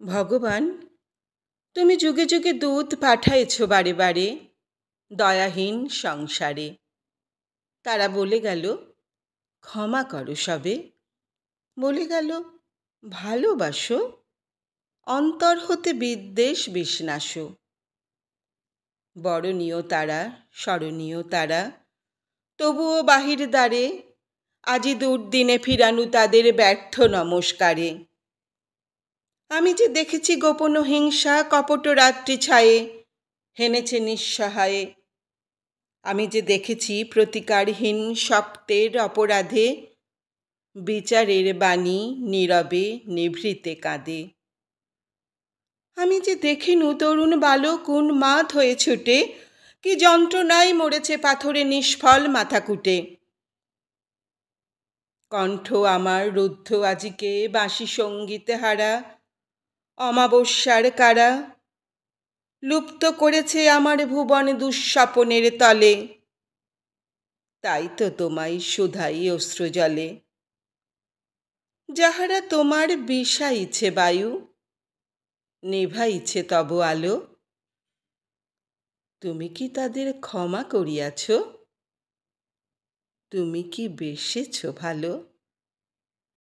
ভগবান, তুমি যুগে যুগে দূত পাঠাইছ বারে বারে দয়াহীন সংসারে। তারা বলে গেল ক্ষমা করো সবে, বলে গেল ভালোবাসো, অন্তর হতে বিদ্বেষ বিষ্ণাস। বরণীয় তারা, স্মরণীয় তারা, তবুও বাহির দ্বারে আজি দুর্দিনে ফিরানু তাদের ব্যর্থ নমস্কারে। আমি যে দেখেছি গোপন হিংসা কপট রাত্রি ছায়ে হেনেছে নিঃসহায়ে। আমি যে দেখেছি প্রতিকারহীন শক্তের অপরাধে বিচারের বাণী নীরবে নিভৃতে কাঁদে। আমি যে দেখিনু তরুণ বালক উন্মাদ হয়ে ছুটে কি যন্ত্রণায় মরেছে পাথরে নিষ্ফল মাথাকুটে। কণ্ঠ আমার রুদ্ধ আজিকে বাঁশি সঙ্গীতে হারা অমাবস্যার কারা লুপ্ত করেছে আমার ভুবন দুঃস্বপনের তলে। তাই তো তোমায় শুধাই অশ্রুজলে। যাহারা তোমার বিষাইছে বায়ু, নেভাইছে তব আলো, তুমি কি তাদের ক্ষমা করিয়াছ? তুমি কি বেসেছ ভালো?